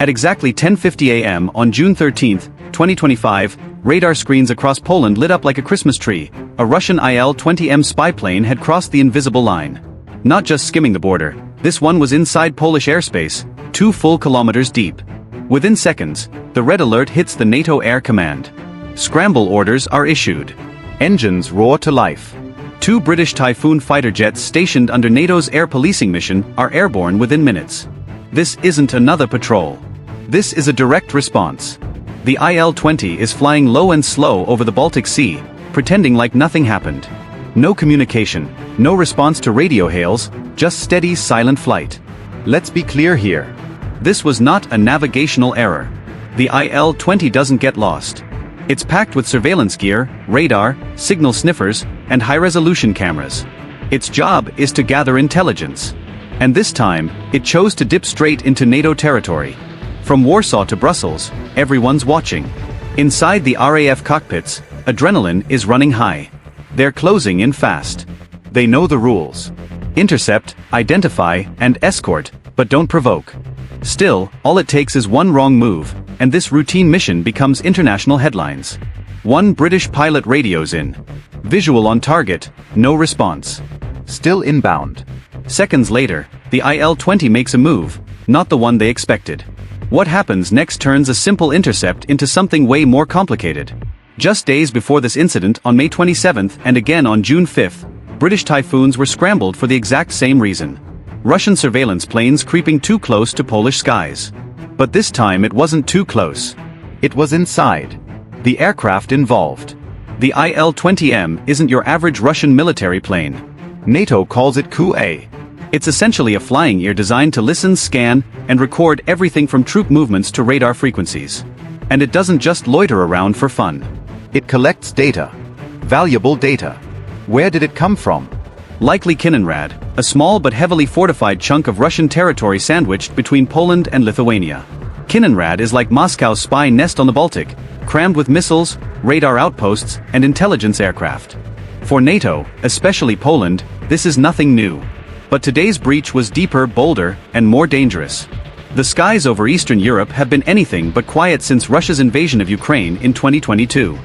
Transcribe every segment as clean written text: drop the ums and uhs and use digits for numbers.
At exactly 10:50 a.m. on June 13, 2025, radar screens across Poland lit up like a Christmas tree. A Russian Il-20M spy plane had crossed the invisible line. Not just skimming the border, this one was inside Polish airspace, 2 full kilometers deep. Within seconds, the red alert hits the NATO Air Command. Scramble orders are issued. Engines roar to life. 2 British Typhoon fighter jets stationed under NATO's air policing mission are airborne within minutes. This isn't another patrol. This is a direct response. The Il-20 is flying low and slow over the Baltic Sea, pretending like nothing happened. No communication, no response to radio hails, just steady, silent flight. Let's be clear here. This was not a navigational error. The Il-20 doesn't get lost. It's packed with surveillance gear, radar, signal sniffers, and high-resolution cameras. Its job is to gather intelligence. And this time, it chose to dip straight into NATO territory. From Warsaw to Brussels, everyone's watching. Inside the RAF cockpits, adrenaline is running high. They're closing in fast. They know the rules. Intercept, identify, and escort, but don't provoke. Still, all it takes is one wrong move, and this routine mission becomes international headlines. 1 British pilot radios in. Visual on target, no response. Still inbound. Seconds later, the Il-20 makes a move, not the one they expected. What happens next turns a simple intercept into something way more complicated. Just days before this incident on May 27th and again on June 5th, British Typhoons were scrambled for the exact same reason. Russian surveillance planes creeping too close to Polish skies. But this time it wasn't too close. It was inside. The aircraft involved. The Il-20M isn't your average Russian military plane. NATO calls it Coot-A. It's essentially a flying ear designed to listen, scan, and record everything from troop movements to radar frequencies. And it doesn't just loiter around for fun. It collects data. Valuable data. Where did it come from? Likely Kaliningrad, a small but heavily fortified chunk of Russian territory sandwiched between Poland and Lithuania. Kaliningrad is like Moscow's spy nest on the Baltic, crammed with missiles, radar outposts, and intelligence aircraft. For NATO, especially Poland, this is nothing new. But today's breach was deeper, bolder, and more dangerous. The skies over Eastern Europe have been anything but quiet since Russia's invasion of Ukraine in 2022.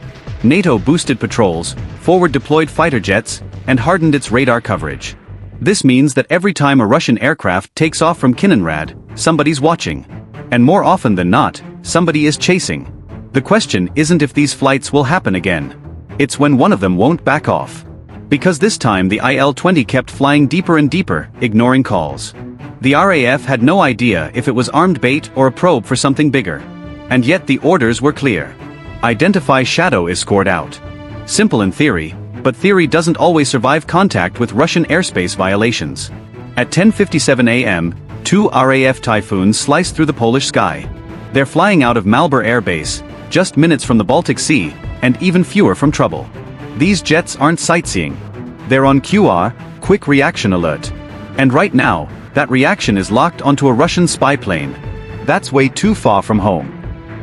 NATO boosted patrols, forward-deployed fighter jets, and hardened its radar coverage. This means that every time a Russian aircraft takes off from Kaliningrad, somebody's watching. And more often than not, somebody is chasing. The question isn't if these flights will happen again. It's when one of them won't back off. Because this time the Il-20 kept flying deeper and deeper, ignoring calls. The RAF had no idea if it was armed bait or a probe for something bigger. And yet the orders were clear. Identify, shadow, escort out. Simple in theory, but theory doesn't always survive contact with Russian airspace violations. At 10:57 a.m., 2 RAF Typhoons sliced through the Polish sky. They're flying out of Malbork Air Base, just minutes from the Baltic Sea, and even fewer from trouble. These jets aren't sightseeing. They're on QR, quick reaction alert. And right now, that reaction is locked onto a Russian spy plane. That's way too far from home.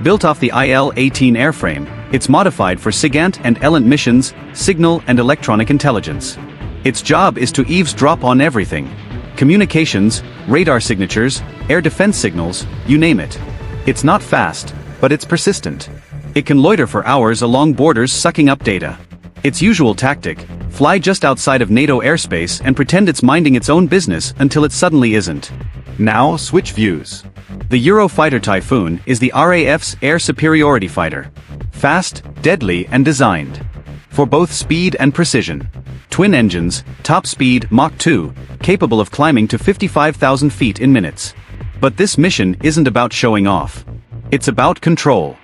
Built off the Il-18 airframe, it's modified for SIGINT and ELINT missions, signal and electronic intelligence. Its job is to eavesdrop on everything. Communications, radar signatures, air defense signals, you name it. It's not fast, but it's persistent. It can loiter for hours along borders sucking up data. Its usual tactic, fly just outside of NATO airspace and pretend it's minding its own business until it suddenly isn't. Now switch views. The Eurofighter Typhoon is the RAF's air superiority fighter. Fast, deadly, and designed for both speed and precision. Twin engines, top speed Mach 2, capable of climbing to 55,000 feet in minutes. But this mission isn't about showing off. It's about control.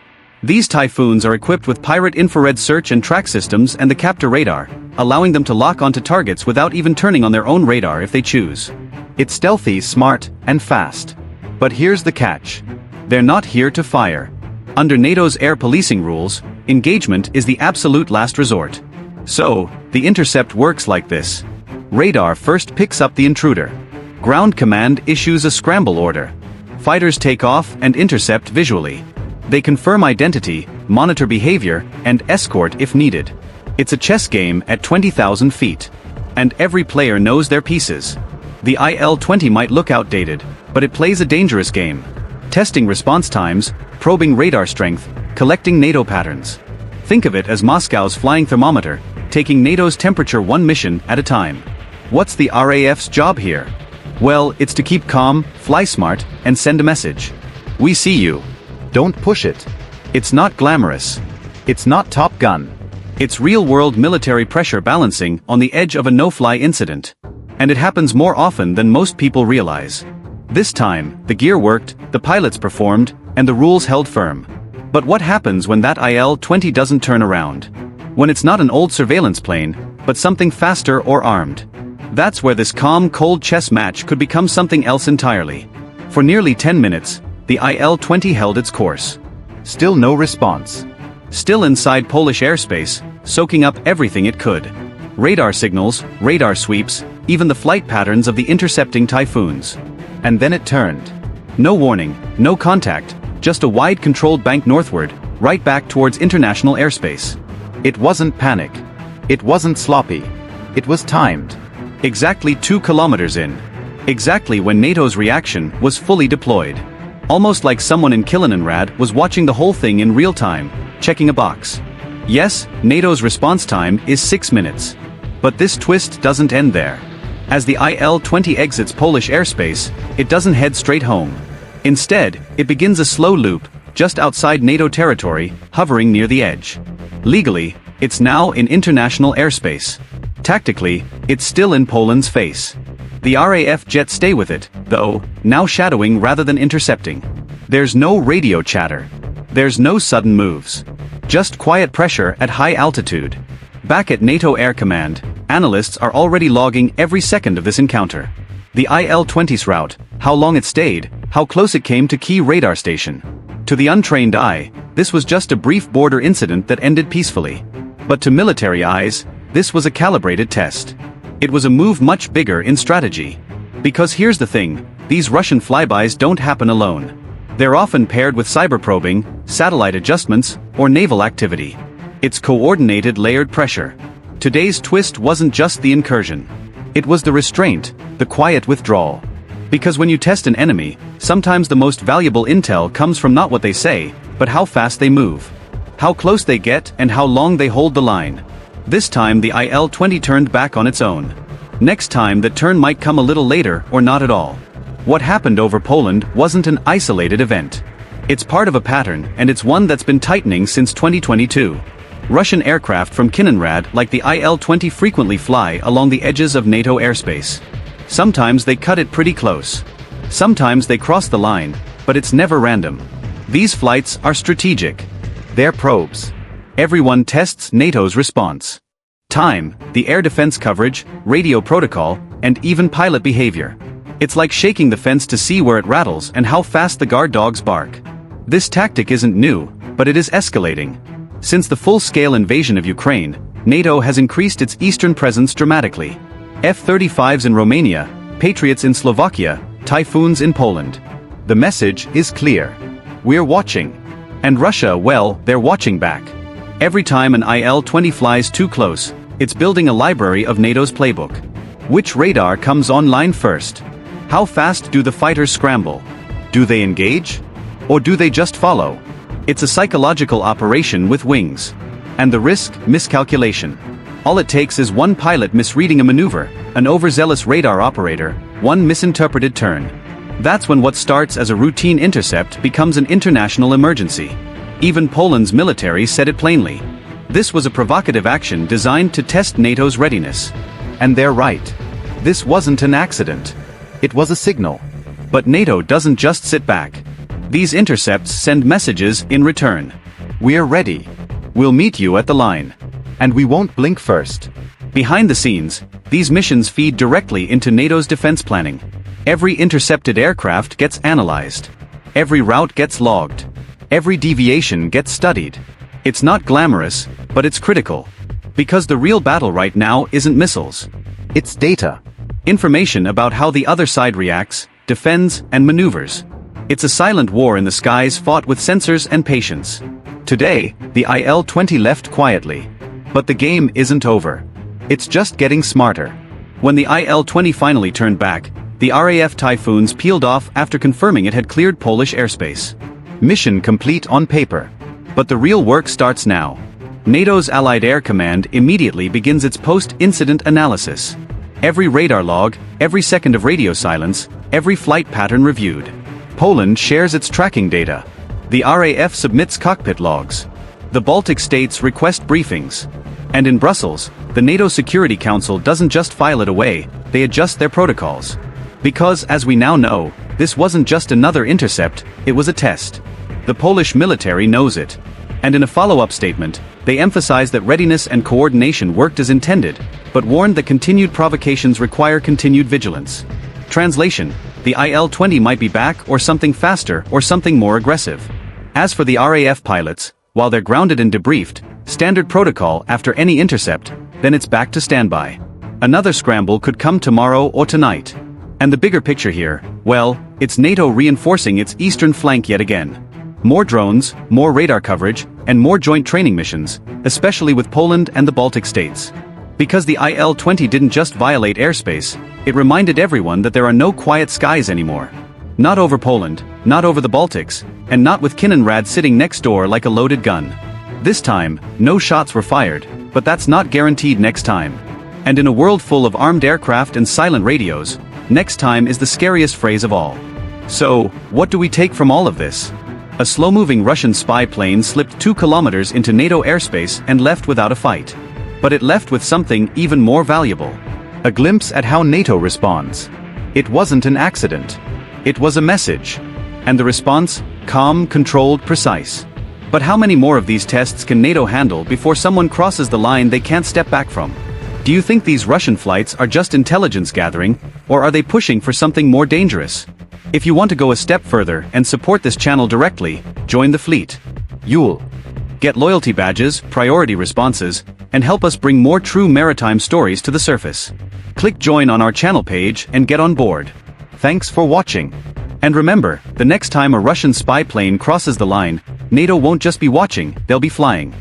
These Typhoons are equipped with pirate infrared search and track systems and the captor radar, allowing them to lock onto targets without even turning on their own radar if they choose. It's stealthy, smart, and fast. But here's the catch. They're not here to fire. Under NATO's air policing rules, engagement is the absolute last resort. So, the intercept works like this. Radar first picks up the intruder. Ground command issues a scramble order. Fighters take off and intercept visually. They confirm identity, monitor behavior, and escort if needed. It's a chess game at 20,000 feet. And every player knows their pieces. The Il-20 might look outdated, but it plays a dangerous game. Testing response times, probing radar strength, collecting NATO patterns. Think of it as Moscow's flying thermometer, taking NATO's temperature one mission at a time. What's the RAF's job here? Well, it's to keep calm, fly smart, and send a message. We see you. Don't push it. It's not glamorous. It's not Top Gun. It's real-world military pressure balancing on the edge of a no-fly incident. And it happens more often than most people realize. This time, the gear worked, the pilots performed, and the rules held firm. But what happens when that Il-20 doesn't turn around? When it's not an old surveillance plane, but something faster or armed? That's where this calm, cold chess match could become something else entirely. For nearly 10 minutes, the Il-20 held its course. Still no response. Still inside Polish airspace, soaking up everything it could. Radar signals, radar sweeps, even the flight patterns of the intercepting Typhoons. And then it turned. No warning, no contact, just a wide controlled bank northward, right back towards international airspace. It wasn't panic. It wasn't sloppy. It was timed. Exactly 2 kilometers in. Exactly when NATO's reaction was fully deployed. Almost like someone in Kaliningrad was watching the whole thing in real time, checking a box. Yes, NATO's response time is 6 minutes. But this twist doesn't end there. As the Il-20 exits Polish airspace, it doesn't head straight home. Instead, it begins a slow loop, just outside NATO territory, hovering near the edge. Legally, it's now in international airspace. Tactically, it's still in Poland's face. The RAF jets stay with it, though, now shadowing rather than intercepting. There's no radio chatter. There's no sudden moves. Just quiet pressure at high altitude. Back at NATO Air Command, analysts are already logging every second of this encounter. The Il-20's route, how long it stayed, how close it came to key radar station. To the untrained eye, this was just a brief border incident that ended peacefully. But to military eyes, this was a calibrated test. It was a move much bigger in strategy. Because here's the thing, these Russian flybys don't happen alone. They're often paired with cyber probing, satellite adjustments, or naval activity. It's coordinated layered pressure. Today's twist wasn't just the incursion. It was the restraint, the quiet withdrawal. Because when you test an enemy, sometimes the most valuable intel comes from not what they say, but how fast they move. How close they get and how long they hold the line. This time the Il-20 turned back on its own. Next time that turn might come a little later or not at all. What happened over Poland wasn't an isolated event. It's part of a pattern, and it's one that's been tightening since 2022. Russian aircraft from Kaliningrad like the Il-20 frequently fly along the edges of NATO airspace. Sometimes they cut it pretty close. Sometimes they cross the line, but it's never random. These flights are strategic. They're probes. Everyone tests NATO's response. Time, the air defense coverage, radio protocol, and even pilot behavior. It's like shaking the fence to see where it rattles and how fast the guard dogs bark. This tactic isn't new, but it is escalating. Since the full-scale invasion of Ukraine, NATO has increased its eastern presence dramatically. F-35s in Romania, Patriots in Slovakia, Typhoons in Poland. The message is clear. We're watching. And Russia, well, they're watching back. Every time an Il-20 flies too close, it's building a library of NATO's playbook. Which radar comes online first? How fast do the fighters scramble? Do they engage? Or do they just follow? It's a psychological operation with wings. And the risk, miscalculation. All it takes is one pilot misreading a maneuver, an overzealous radar operator, one misinterpreted turn. That's when what starts as a routine intercept becomes an international emergency. Even Poland's military said it plainly. This was a provocative action designed to test NATO's readiness. And they're right. This wasn't an accident. It was a signal. But NATO doesn't just sit back. These intercepts send messages in return. We're ready. We'll meet you at the line. And we won't blink first. Behind the scenes, these missions feed directly into NATO's defense planning. Every intercepted aircraft gets analyzed. Every route gets logged. Every deviation gets studied. It's not glamorous, but it's critical. Because the real battle right now isn't missiles. It's data. Information about how the other side reacts, defends, and maneuvers. It's a silent war in the skies fought with sensors and patience. Today, the Il-20 left quietly. But the game isn't over. It's just getting smarter. When the Il-20 finally turned back, The RAF Typhoons peeled off after confirming it had cleared Polish airspace. Mission complete on paper. But the real work starts now. NATO's Allied Air Command immediately begins its post-incident analysis. Every radar log, every second of radio silence, every flight pattern reviewed. Poland shares its tracking data. The RAF submits cockpit logs. The Baltic states request briefings. And in Brussels, the NATO Security Council doesn't just file it away, they adjust their protocols. Because, as we now know, this wasn't just another intercept, it was a test. The Polish military knows it. And in a follow-up statement, they emphasize that readiness and coordination worked as intended, but warned that continued provocations require continued vigilance. Translation: the Il-20 might be back, or something faster, or something more aggressive. As for the RAF pilots, while they're grounded and debriefed, standard protocol after any intercept, then it's back to standby. Another scramble could come tomorrow or tonight. And the bigger picture here, well, it's NATO reinforcing its eastern flank yet again. More drones, more radar coverage, and more joint training missions, especially with Poland and the Baltic states. Because the Il-20 didn't just violate airspace, it reminded everyone that there are no quiet skies anymore. Not over Poland, not over the Baltics, and not with Kaliningrad sitting next door like a loaded gun. This time, no shots were fired, but that's not guaranteed next time. And in a world full of armed aircraft and silent radios, next time is the scariest phrase of all. So, what do we take from all of this? A slow-moving Russian spy plane slipped 2 kilometers into NATO airspace and left without a fight. But it left with something even more valuable. A glimpse at how NATO responds. It wasn't an accident. It was a message. And the response? Calm, controlled, precise. But how many more of these tests can NATO handle before someone crosses the line they can't step back from? Do you think these Russian flights are just intelligence gathering, or are they pushing for something more dangerous? If you want to go a step further and support this channel directly, join the fleet. You'll get loyalty badges, priority responses, and help us bring more true maritime stories to the surface. Click join on our channel page and get on board. Thanks for watching. And remember, the next time a Russian spy plane crosses the line, NATO won't just be watching, they'll be flying.